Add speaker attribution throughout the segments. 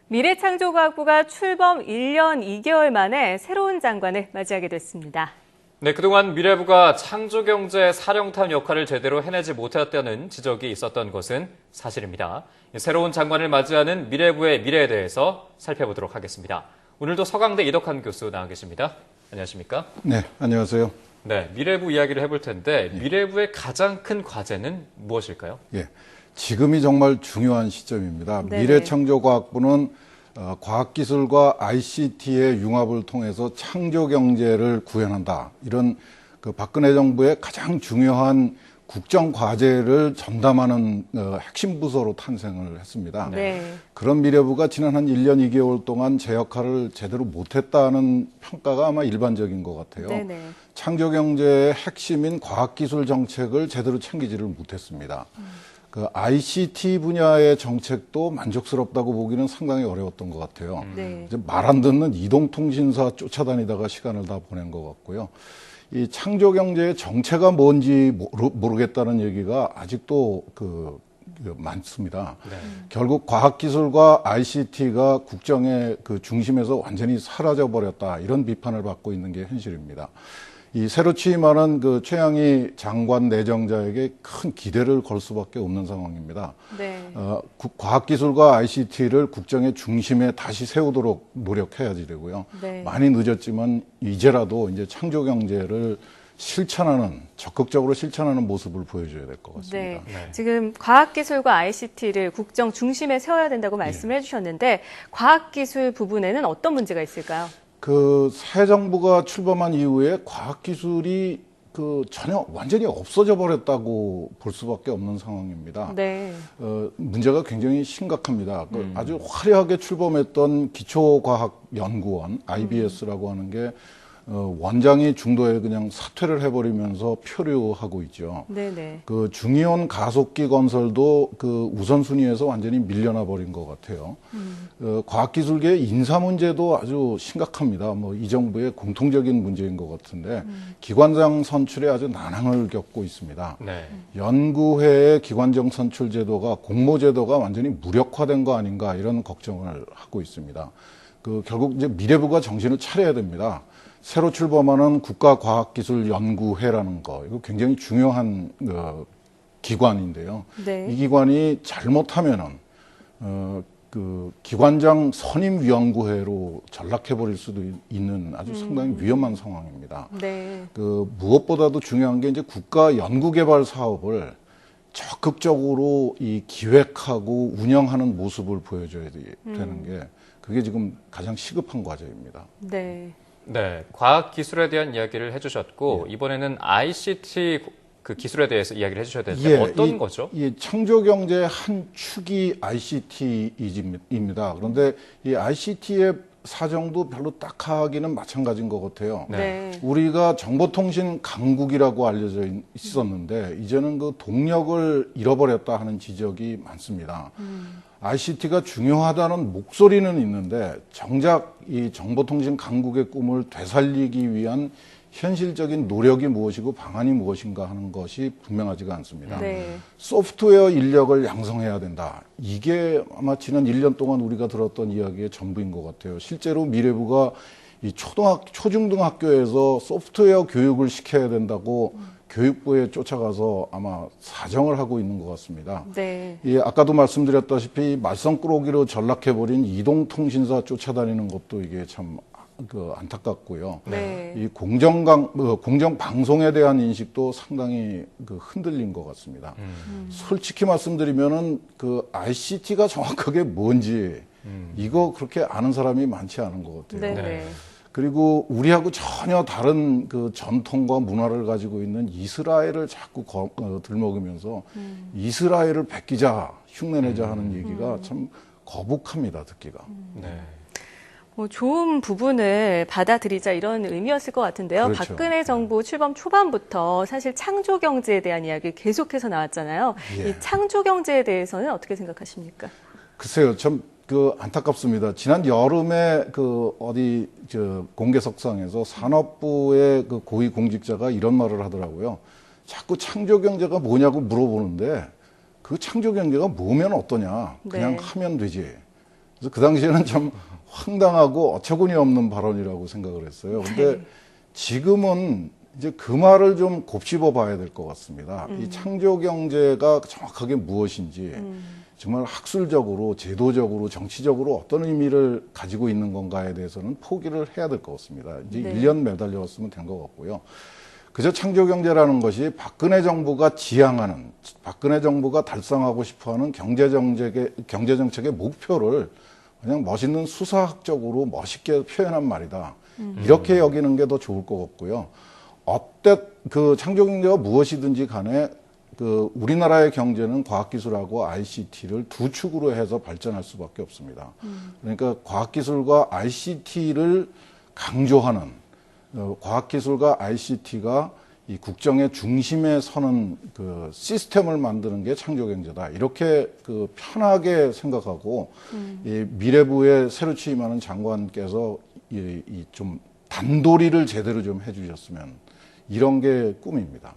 Speaker 1: 미래창조과학부가 출범 1년 2개월 만에 새로운 장관을 맞이하게 됐습니다.
Speaker 2: 네, 그동안 미래부가 창조경제 사령탑 역할을 제대로 해내지 못했다는 지적이 있었던 것은 사실입니다. 새로운 장관을 맞이하는 미래부의 미래에 대해서 살펴보도록 하겠습니다. 오늘도 서강대 이덕환 교수 나와 계십니다. 안녕하십니까?
Speaker 3: 네, 안녕하세요.
Speaker 2: 네, 미래부 이야기를 해볼 텐데 미래부의 가장 큰 과제는 무엇일까요?
Speaker 3: 예, 지금이 정말 중요한 시점입니다.
Speaker 1: 네네.
Speaker 3: 미래창조과학부는 과학기술과 ICT의 융합을 통해서 창조경제를 구현한다. 이런 그 박근혜 정부의 가장 중요한 국정과제를 전담하는 핵심 부서로 탄생을 했습니다.
Speaker 1: 네.
Speaker 3: 그런 미래부가 지난 한 1년 2개월 동안 제 역할을 제대로 못했다는 평가가 아마 일반적인 것 같아요.
Speaker 1: 네네.
Speaker 3: 창조경제의 핵심인 과학기술 정책을 제대로 챙기지를 못했습니다. 그 ICT 분야의 정책도 만족스럽다고 보기는 상당히 어려웠던 것 같아요.
Speaker 1: 네.
Speaker 3: 이제 말 안 듣는 이동통신사 쫓아다니다가 시간을 다 보낸 것 같고요. 이 창조경제의 정체가 뭔지 모르겠다는 얘기가 아직도 많습니다.
Speaker 2: 네.
Speaker 3: 결국 과학기술과 ICT가 국정의 그 중심에서 완전히 사라져버렸다. 이런 비판을 받고 있는 게 현실입니다. 이 새로 취임하는 그 최양희 장관 내정자에게 큰 기대를 걸 수밖에 없는 상황입니다.
Speaker 1: 네.
Speaker 3: 과학기술과 ICT를 국정의 중심에 다시 세우도록 노력해야지 되고요.
Speaker 1: 네.
Speaker 3: 많이 늦었지만 이제라도 이제 창조경제를 적극적으로 실천하는 모습을 보여줘야 될 것 같습니다.
Speaker 1: 네.
Speaker 2: 네.
Speaker 1: 지금 과학기술과 ICT를 국정 중심에 세워야 된다고 말씀을 해주셨는데 과학기술 부분에는 어떤 문제가 있을까요?
Speaker 3: 새 정부가 출범한 이후에 과학기술이 전혀 완전히 없어져 버렸다고 볼 수밖에 없는 상황입니다.
Speaker 1: 네.
Speaker 3: 문제가 굉장히 심각합니다. 아주 화려하게 출범했던 기초과학연구원, IBS라고 하는 게 원장이 중도에 그냥 사퇴를 해버리면서 표류하고 있죠.
Speaker 1: 네네.
Speaker 3: 중이온 가속기 건설도 우선순위에서 완전히 밀려나 버린 것 같아요. 과학기술계의 인사 문제도 아주 심각합니다. 이 정부의 공통적인 문제인 것 같은데 기관장 선출에 아주 난항을 겪고 있습니다.
Speaker 2: 네.
Speaker 3: 연구회의 기관장 선출 제도가 공모제도가 완전히 무력화된 거 아닌가 이런 걱정을 하고 있습니다. 결국 이제 미래부가 정신을 차려야 됩니다. 새로 출범하는 국가과학기술연구회라는 거, 이거 굉장히 중요한 기관인데요.
Speaker 1: 네.
Speaker 3: 이 기관이 잘못하면은 기관장 선임위원구회로 전락해버릴 수도 있는 아주 상당히 위험한 상황입니다.
Speaker 1: 네.
Speaker 3: 무엇보다도 중요한 게 이제 국가연구개발 사업을 적극적으로 이 기획하고 운영하는 모습을 보여줘야 되는 게 그게 지금 가장 시급한 과제입니다.
Speaker 1: 네.
Speaker 2: 네, 과학기술에 대한 이야기를 해주셨고 이번에는 ICT 기술에 대해서 이야기를 해주셔야 되는데 어떤 거죠?
Speaker 3: 창조경제의 한 축이 ICT입니다. 그런데 이 ICT의 사정도 별로 딱하기는 마찬가지인 것 같아요.
Speaker 1: 네.
Speaker 3: 우리가 정보통신 강국이라고 알려져 있었는데 이제는 동력을 잃어버렸다 하는 지적이 많습니다. ICT가 중요하다는 목소리는 있는데 정작 이 정보통신 강국의 꿈을 되살리기 위한 현실적인 노력이 무엇이고 방안이 무엇인가 하는 것이 분명하지가 않습니다.
Speaker 1: 네.
Speaker 3: 소프트웨어 인력을 양성해야 된다. 이게 아마 지난 1년 동안 우리가 들었던 이야기의 전부인 것 같아요. 실제로 미래부가 이 초중등학교에서 소프트웨어 교육을 시켜야 된다고 교육부에 쫓아가서 아마 사정을 하고 있는 것 같습니다.
Speaker 1: 네.
Speaker 3: 아까도 말씀드렸다시피 말썽꾸러기로 전락해버린 이동통신사 쫓아다니는 것도 이게 참 안타깝고요.
Speaker 1: 네.
Speaker 3: 이 공정방송에 대한 인식도 상당히 흔들린 것 같습니다. 솔직히 말씀드리면은 ICT가 정확하게 뭔지 이거 그렇게 아는 사람이 많지 않은 것 같아요.
Speaker 1: 네.
Speaker 3: 그리고 우리하고 전혀 다른 전통과 문화를 가지고 있는 이스라엘을 자꾸 들먹으면서 이스라엘을 베끼자, 흉내내자 하는 얘기가 참 거북합니다, 듣기가.
Speaker 2: 네.
Speaker 1: 좋은 부분을 받아들이자 이런 의미였을 것 같은데요.
Speaker 3: 그렇죠.
Speaker 1: 박근혜 정부 출범 초반부터 사실 창조경제에 대한 이야기 계속해서 나왔잖아요.
Speaker 3: 예.
Speaker 1: 이 창조경제에 대해서는 어떻게 생각하십니까?
Speaker 3: 글쎄요, 참 안타깝습니다. 지난 여름에 공개석상에서 산업부의 고위 공직자가 이런 말을 하더라고요. 자꾸 창조경제가 뭐냐고 물어보는데 창조경제가 뭐면 어떠냐? 그냥
Speaker 1: 네.
Speaker 3: 하면 되지. 그래서 그 당시에는 참 황당하고 어처구니 없는 발언이라고 생각을 했어요. 근데 지금은 이제 그 말을 좀 곱씹어 봐야 될 것 같습니다. 이 창조 경제가 정확하게 무엇인지 정말 학술적으로, 제도적으로, 정치적으로 어떤 의미를 가지고 있는 건가에 대해서는 포기를 해야 될 것 같습니다. 이제
Speaker 1: 네.
Speaker 3: 1년 매달렸으면 된 것 같고요. 그저 창조 경제라는 것이 박근혜 정부가 지향하는, 박근혜 정부가 달성하고 싶어하는 경제 정책의 목표를 그냥 멋있는 수사학적으로 멋있게 표현한 말이다. 이렇게 여기는 게 더 좋을 것 같고요. 그 창조 경제가 무엇이든지 간에 그 우리나라의 경제는 과학기술하고 ICT를 두 축으로 해서 발전할 수밖에 없습니다. 그러니까 과학기술과 ICT를 강조하는 과학기술과 ICT가 이 국정의 중심에 서는 그 시스템을 만드는 게 창조경제다. 이렇게 그 편하게 생각하고 이 미래부에 새로 취임하는 장관께서 이 좀 단도리를 제대로 좀 해주셨으면 이런 게 꿈입니다.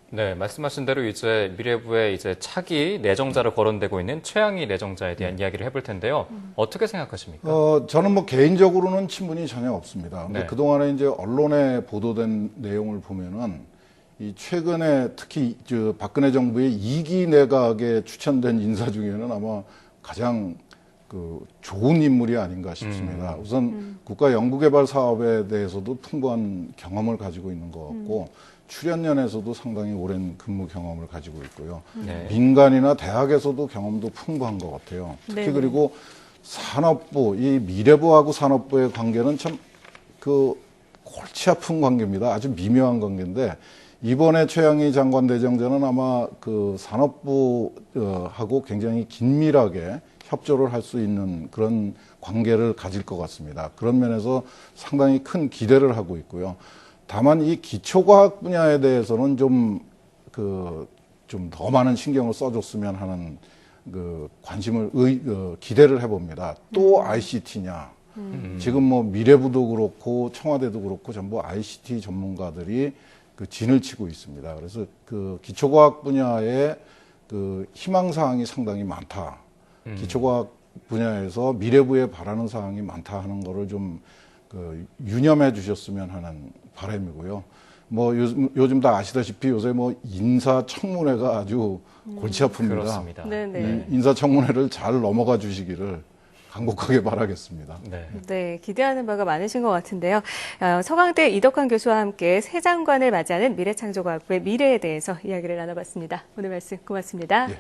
Speaker 2: 네, 말씀하신 대로 이제 미래부에 이제 차기 내정자로 거론되고 있는 최양희 내정자에 대한 이야기를 해볼 텐데요. 어떻게 생각하십니까?
Speaker 3: 저는 뭐 개인적으로는 친분이 전혀 없습니다. 근데
Speaker 2: 네.
Speaker 3: 그동안에 이제 언론에 보도된 내용을 보면은 이 최근에 특히 저 박근혜 정부의 2기 내각에 추천된 인사 중에는 아마 가장 그 좋은 인물이 아닌가 싶습니다. 우선 국가 연구개발 사업에 대해서도 풍부한 경험을 가지고 있는 것 같고 출연연에서도 상당히 오랜 근무 경험을 가지고 있고요.
Speaker 2: 네.
Speaker 3: 민간이나 대학에서도 경험도 풍부한 것 같아요. 특히
Speaker 1: 네네.
Speaker 3: 그리고 산업부, 이 미래부하고 산업부의 관계는 참 그 골치 아픈 관계입니다. 아주 미묘한 관계인데 이번에 최양희 장관 내정자는 아마 그 산업부하고 굉장히 긴밀하게 협조를 할 수 있는 그런 관계를 가질 것 같습니다. 그런 면에서 상당히 큰 기대를 하고 있고요. 다만 이 기초과학 분야에 대해서는 좀 더 많은 신경을 써줬으면 하는 그 관심을 기대를 해봅니다. 또 ICT냐? 지금 뭐 미래부도 그렇고 청와대도 그렇고 전부 ICT 전문가들이 그 진을 치고 있습니다. 그래서 그 기초과학 분야에 그 희망 사항이 상당히 많다. 기초과학 분야에서 미래부에 바라는 사항이 많다 하는 거를 좀 그 유념해 주셨으면 하는 바람이고요. 뭐 요즘 다 아시다시피 요새 뭐 인사청문회가 아주 골치 아픕니다.
Speaker 2: 그렇습니다.
Speaker 1: 네네.
Speaker 3: 이 인사청문회를 잘 넘어가 주시기를 간곡하게 바라겠습니다.
Speaker 2: 네.
Speaker 1: 네, 기대하는 바가 많으신 것 같은데요. 서강대 이덕환 교수와 함께 새 장관을 맞이하는 미래창조과학부의 미래에 대해서 이야기를 나눠봤습니다. 오늘 말씀 고맙습니다.
Speaker 3: 예.